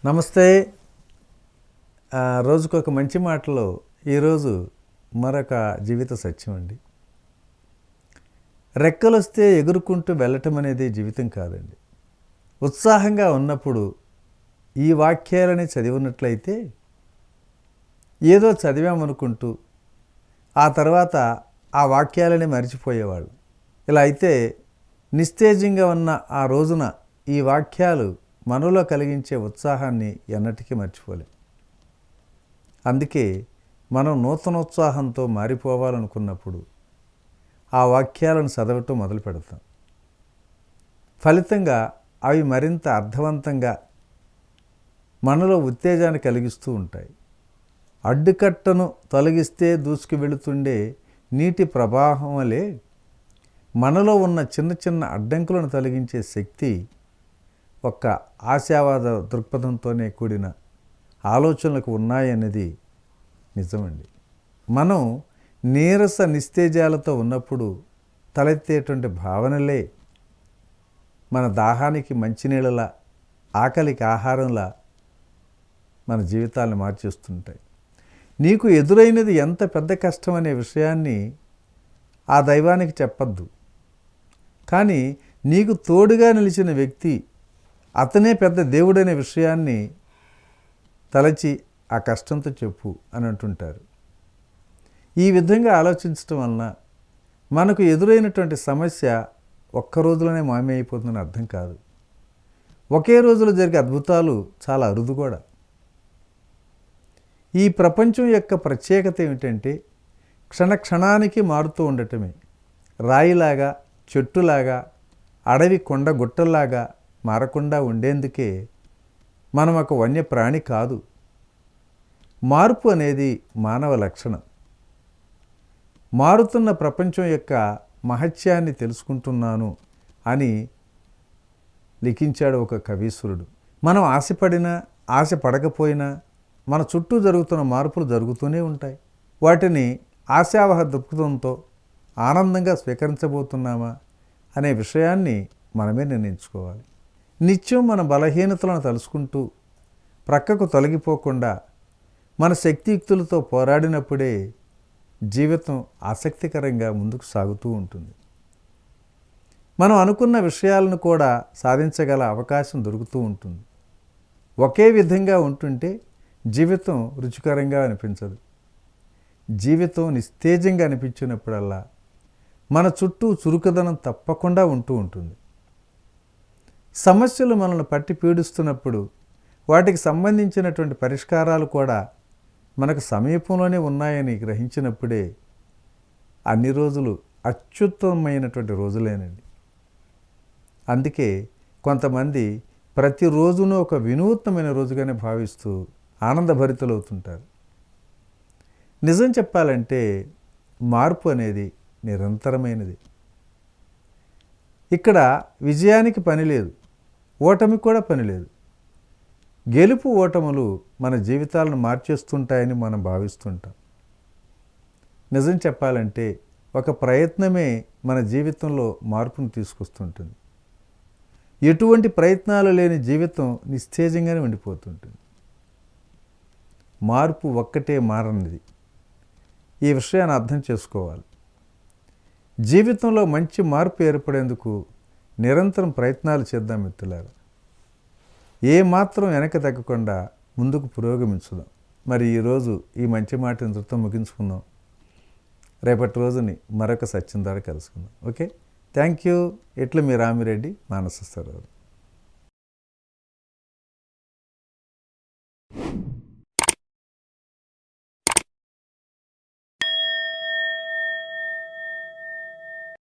నమస్తే. రోజుకొక మంచి మాటలో ఈరోజు మరొక జీవిత సత్యం అండి. రెక్కలొస్తే ఎగురుకుంటూ వెళ్ళటం అనేది జీవితం కాదండి. ఉత్సాహంగా ఉన్నప్పుడు ఈ వాక్యాలని చదివినట్లయితే ఏదో చదివామనుకుంటూ ఆ తర్వాత ఆ వాక్యాలని మరిచిపోయేవాళ్ళు. ఇలా అయితే నిస్తేజంగా ఉన్న ఆ రోజున ఈ వాక్యాలు మనలో కలిగించే ఉత్సాహాన్ని ఎన్నటికీ మర్చిపోలేం. అందుకే మనం నూతనోత్సాహంతో మారిపోవాలనుకున్నప్పుడు ఆ వాక్యాలను చదవటం మొదలు పెడతాం. ఫలితంగా అవి మరింత అర్థవంతంగా మనలో ఉత్తేజాన్ని కలిగిస్తూ ఉంటాయి. అడ్డుకట్టను తొలగిస్తే దూసుకు వెళుతుండే నీటి ప్రవాహం వలె మనలో ఉన్న చిన్న చిన్న అడ్డంకులను తొలగించే శక్తి ఒక్క ఆశావాద దృక్పథంతోనే కూడిన ఆలోచనలకు ఉన్నాయన్నది నిజమండి. మనం నీరస నిస్తేజాలతో ఉన్నప్పుడు తలెత్తేటువంటి భావనలే మన దాహానికి మంచినీళ్ళలా, ఆకలికి ఆహారంలా మన జీవితాలను మార్చేస్తుంటాయి. నీకు ఎదురైనది ఎంత పెద్ద కష్టం అనే విషయాన్ని ఆ దైవానికి చెప్పద్దు, కానీ నీకు తోడుగా నిలిచిన వ్యక్తి అతనే పెద్ద దేవుడనే విషయాన్ని తలచి ఆ కష్టంతో చెప్పు అని అంటుంటారు. ఈ విధంగా ఆలోచించటం వలన మనకు ఎదురైనటువంటి సమస్య ఒక్క రోజులోనే మాయమైపోతుందని అర్థం కాదు. ఒకే రోజులో జరిగే అద్భుతాలు చాలా అరుదు కూడా. ఈ ప్రపంచం యొక్క ప్రత్యేకత ఏమిటంటే క్షణక్షణానికి మారుతూ ఉండటమే. రాయిలాగా, చెట్టులాగా, అడవి కొండ గుట్టల్లాగా మారకుండా ఉండేందుకే మనం ఒక వన్యప్రాణి కాదు. మార్పు అనేది మానవ లక్షణం. మారుతున్న ప్రపంచం యొక్క మహత్యాన్ని తెలుసుకుంటున్నాను అని లిఖించాడు ఒక కవీశ్వరుడు. మనం ఆశపడినా ఆశపడకపోయినా మన చుట్టూ జరుగుతున్న మార్పులు జరుగుతూనే ఉంటాయి. వాటిని ఆశావహ దృక్పథంతో ఆనందంగా స్వీకరించబోతున్నామా అనే విషయాన్ని మనమే నిర్ణయించుకోవాలి. నిత్యం మన బలహీనతలను తలుసుకుంటూ ప్రక్కకు తొలగిపోకుండా మన శక్తియుక్తులతో పోరాడినప్పుడే జీవితం ఆసక్తికరంగా ముందుకు సాగుతూ ఉంటుంది. మనం అనుకున్న విషయాలను కూడా సాధించగల అవకాశం దొరుకుతూ ఉంటుంది. ఒకే విధంగా ఉంటుంటే జీవితం రుచికరంగా అనిపించదు. జీవితం నిస్తేజంగా అనిపించినప్పుడల్లా మన చుట్టూ చురుకుదనం తప్పకుండా ఉంటూ ఉంటుంది. సమస్యలు మనల్ని పట్టి పీడిస్తున్నప్పుడు వాటికి సంబంధించినటువంటి పరిష్కారాలు కూడా మనకు సమీపంలోనే ఉన్నాయని గ్రహించినప్పుడే అన్ని రోజులు అత్యుత్తమమైనటువంటి రోజులేనండి. అందుకే కొంతమంది ప్రతిరోజును ఒక వినూత్నమైన రోజుగానే భావిస్తూ ఆనందభరితులవుతుంటారు. నిజం చెప్పాలంటే మార్పు అనేది నిరంతరమైనది. ఇక్కడ విజయానికి పని లేదు, ఓటమి కూడా పని లేదు. గెలుపు ఓటములు మన జీవితాలను మార్చేస్తుంటాయని మనం భావిస్తుంటాం. నిజం చెప్పాలంటే ఒక ప్రయత్నమే మన జీవితంలో మార్పును తీసుకొస్తుంటుంది. ఎటువంటి ప్రయత్నాలు లేని జీవితం నిస్తేజంగానే ఉండిపోతుంటుంది. మార్పు ఒక్కటే మారనిది. ఈ విషయాన్ని అర్థం చేసుకోవాలి. జీవితంలో మంచి మార్పు ఏర్పడేందుకు నిరంతరం ప్రయత్నాలు చేద్దాం మిత్రులారా. ఏమాత్రం వెనక తగ్గకుండా ముందుకు పురోగమించుదాం. మరి ఈరోజు ఈ మంచి మాట ఇంతతో ముగించుకుందాం. రేపటి రోజుని మరొక సత్యం ద్వారా కలుసుకుందాం. Okay, thank you. ఇట్లా మీ రామిరెడ్డి, మానస సరోవరం.